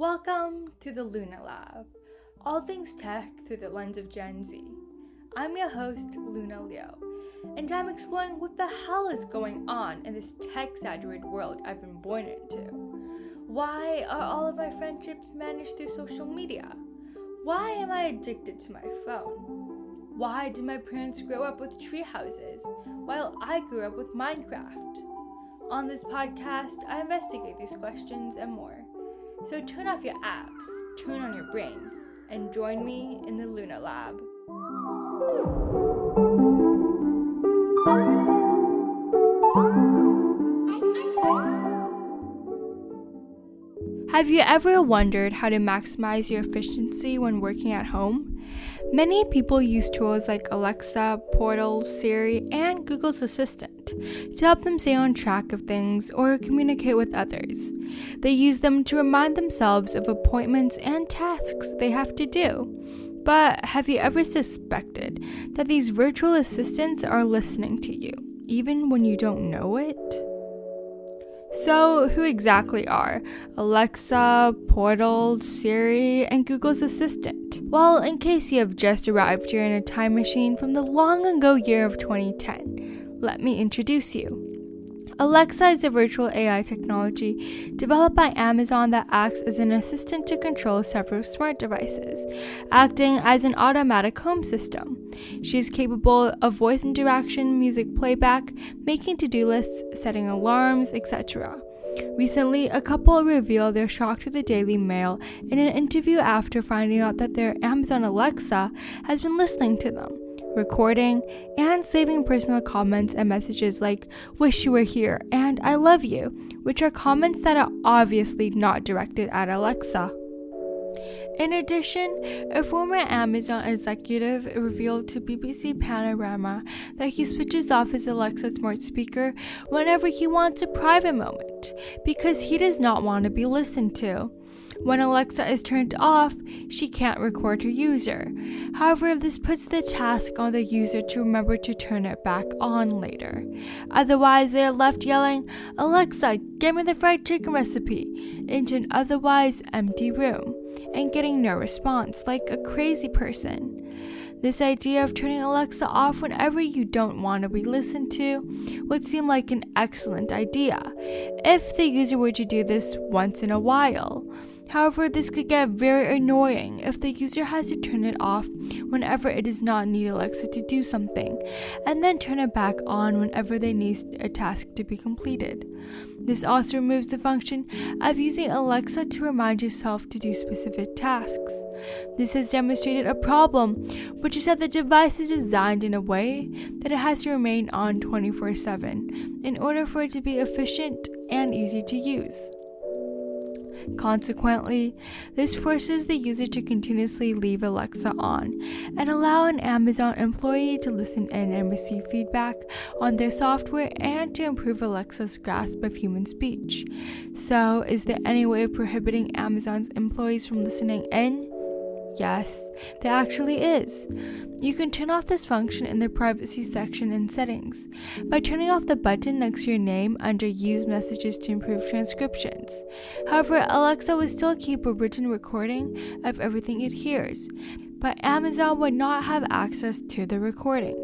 Welcome to the Luna Lab, all things tech through the lens of Gen Z. I'm your host, Luna Leo, and I'm exploring what the hell is going on in this tech-saturated world I've been born into. Why are all of my friendships managed through social media? Why am I addicted to my phone? Why did my parents grow up with tree houses while I grew up with Minecraft? On this podcast, I investigate these questions and more. So turn off your apps, turn on your brains, and join me in the Luna Lab. Have you ever wondered how to maximize your efficiency when working at home? Many people use tools like Alexa, Portal, Siri, and Google's Assistant to help them stay on track of things or communicate with others. They use them to remind themselves of appointments and tasks they have to do. But have you ever suspected that these virtual assistants are listening to you, even when you don't know it? So, who exactly are Alexa, Portal, Siri, and Google's Assistant? Well, in case you have just arrived here in a time machine from the long ago year of 2010, let me introduce you. Alexa is a virtual AI technology developed by Amazon that acts as an assistant to control several smart devices, acting as an automatic home system. She is capable of voice interaction, music playback, making to-do lists, setting alarms, etc. Recently, a couple revealed their shock to the Daily Mail in an interview after finding out that their Amazon Alexa has been listening to them, recording, and saving personal comments and messages like, "Wish you were here," and "I love you," which are comments that are obviously not directed at Alexa. In addition, a former Amazon executive revealed to BBC Panorama that he switches off his Alexa smart speaker whenever he wants a private moment because he does not want to be listened to. When Alexa is turned off, she can't record her user. However, this puts the task on the user to remember to turn it back on later. Otherwise, they are left yelling, "Alexa, get me the fried chicken recipe," into an otherwise empty room, and getting no response, like a crazy person. This idea of turning Alexa off whenever you don't want to be listened to would seem like an excellent idea if the user were to do this once in a while. However, this could get very annoying if the user has to turn it off whenever it does not need Alexa to do something, and then turn it back on whenever they need a task to be completed. This also removes the function of using Alexa to remind yourself to do specific tasks. This has demonstrated a problem, which is that the device is designed in a way that it has to remain on 24/7 in order for it to be efficient and easy to use. Consequently, this forces the user to continuously leave Alexa on and allow an Amazon employee to listen in and receive feedback on their software and to improve Alexa's grasp of human speech. So, is there any way of prohibiting Amazon's employees from listening in? Yes, there actually is. You can turn off this function in the privacy section in settings by turning off the button next to your name under Use Messages to improve transcriptions. However, Alexa will still keep a written recording of everything it hears, but Amazon would not have access to the recordings.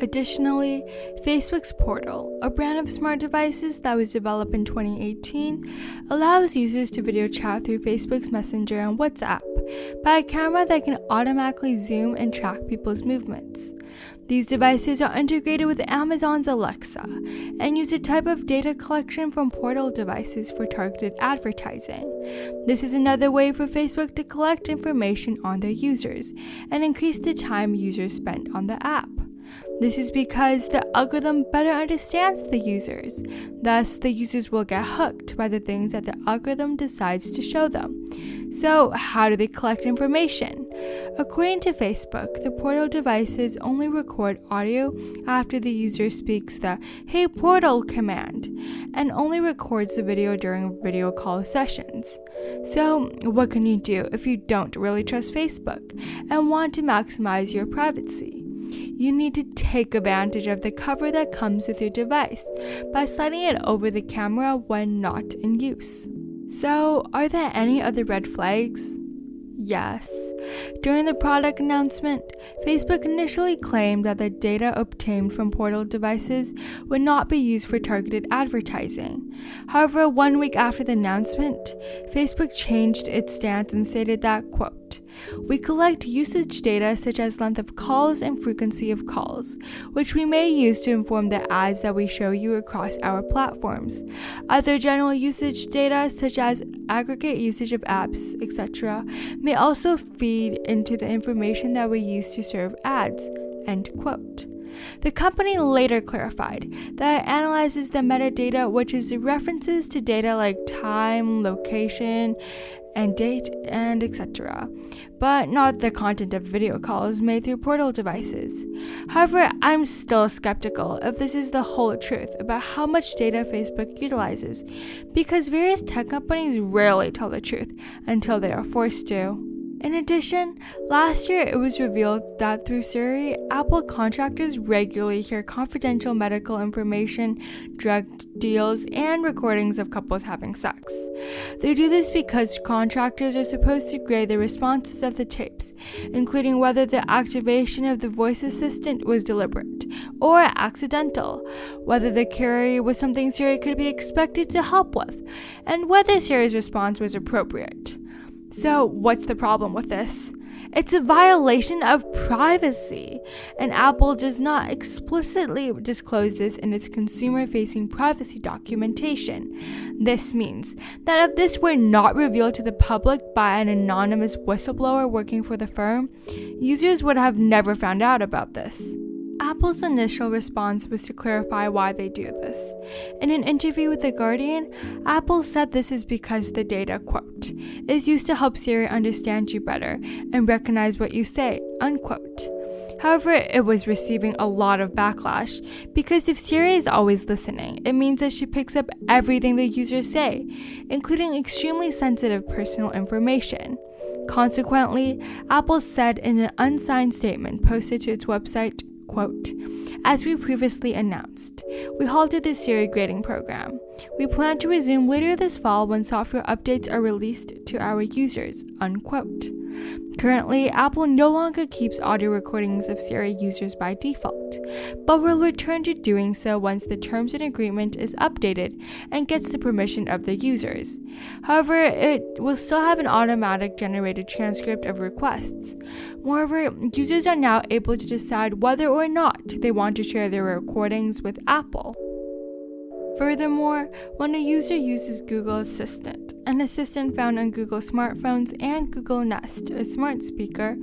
Additionally, Facebook's Portal, a brand of smart devices that was developed in 2018, allows users to video chat through Facebook's Messenger and WhatsApp by a camera that can automatically zoom and track people's movements. These devices are integrated with Amazon's Alexa and use a type of data collection from Portal devices for targeted advertising. This is another way for Facebook to collect information on their users and increase the time users spend on the app. This is because the algorithm better understands the users. Thus, the users will get hooked by the things that the algorithm decides to show them. So, how do they collect information? According to Facebook, the Portal devices only record audio after the user speaks the "Hey Portal" command, and only records the video during video call sessions. So, what can you do if you don't really trust Facebook and want to maximize your privacy? You need to take advantage of the cover that comes with your device by sliding it over the camera when not in use. So, are there any other red flags? Yes. During the product announcement, Facebook initially claimed that the data obtained from Portal devices would not be used for targeted advertising. However, 1 week after the announcement, Facebook changed its stance and stated that, quote, "We collect usage data such as length of calls and frequency of calls, which we may use to inform the ads that we show you across our platforms. Other general usage data such as aggregate usage of apps, etc., may also feed into the information that we use to serve ads," end quote. The company later clarified that it analyzes the metadata, which is the references to data like time, location, and date, and etc., but not the content of video calls made through Portal devices. However, I'm still skeptical if this is the whole truth about how much data Facebook utilizes, because various tech companies rarely tell the truth until they are forced to. In addition, last year it was revealed that through Siri, Apple contractors regularly hear confidential medical information, drug deals, and recordings of couples having sex. They do this because contractors are supposed to grade the responses of the tapes, including whether the activation of the voice assistant was deliberate or accidental, whether the query was something Siri could be expected to help with, and whether Siri's response was appropriate. So, what's the problem with this? It's a violation of privacy, and Apple does not explicitly disclose this in its consumer-facing privacy documentation. This means that if this were not revealed to the public by an anonymous whistleblower working for the firm, users would have never found out about this. Apple's initial response was to clarify why they do this. In an interview with The Guardian, Apple said this is because the data, quote, "is used to help Siri understand you better and recognize what you say," unquote. However, it was receiving a lot of backlash because if Siri is always listening, it means that she picks up everything the users say, including extremely sensitive personal information. Consequently, Apple said in an unsigned statement posted to its website, quote, "As we previously announced, we halted the Siri grading program. We plan to resume later this fall when software updates are released to our users," unquote. Currently, Apple no longer keeps audio recordings of Siri users by default, but will return to doing so once the terms and agreement is updated and gets the permission of the users. However, it will still have an automatic generated transcript of requests. Moreover, users are now able to decide whether or not they want to share their recordings with Apple. Furthermore, when a user uses Google Assistant, an assistant found on Google smartphones and Google Nest, a smart speaker,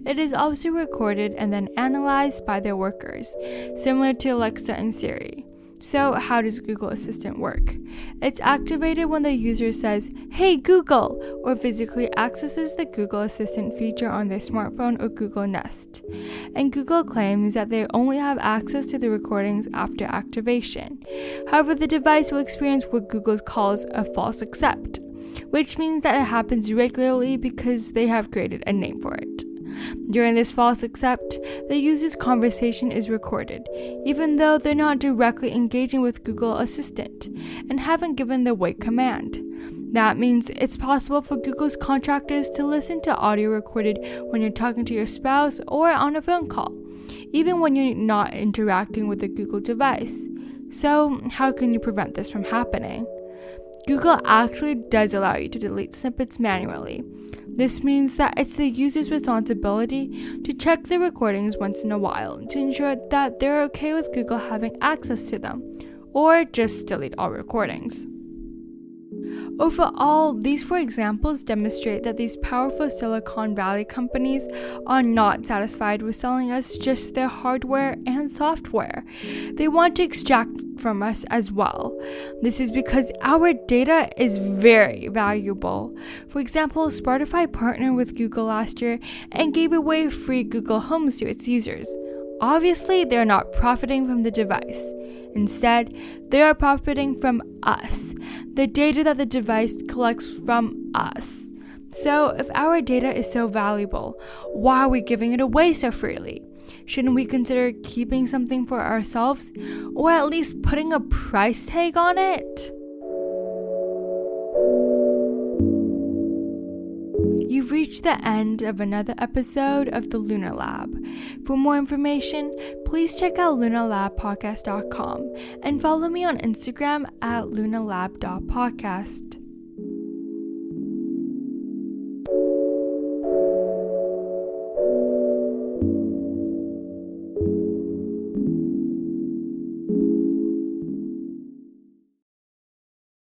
it is also recorded and then analyzed by their workers, similar to Alexa and Siri. So, how does Google Assistant work? It's activated when the user says, "Hey Google," or physically accesses the Google Assistant feature on their smartphone or Google Nest. And Google claims that they only have access to the recordings after activation. However, the device will experience what Google calls a false accept, which means that it happens regularly because they have created a name for it. During this false accept, the user's conversation is recorded, even though they're not directly engaging with Google Assistant and haven't given the wait command. That means it's possible for Google's contractors to listen to audio recorded when you're talking to your spouse or on a phone call, even when you're not interacting with the Google device. So, how can you prevent this from happening? Google actually does allow you to delete snippets manually. This means that it's the user's responsibility to check the recordings once in a while to ensure that they're okay with Google having access to them, or just delete all recordings. Overall, these 4 examples demonstrate that these powerful Silicon Valley companies are not satisfied with selling us just their hardware and software. They want to extract from us as well. This is because our data is very valuable. For example, Spotify partnered with Google last year and gave away free Google Homes to its users. Obviously, they're not profiting from the device. Instead, they are profiting from us, the data that the device collects from us. So, if our data is so valuable, why are we giving it away so freely? Shouldn't we consider keeping something for ourselves, or at least putting a price tag on it? You've reached the end of another episode of the Lunar Lab. For more information, please check out lunarlabpodcast.com and follow me on Instagram at lunarlab.podcast.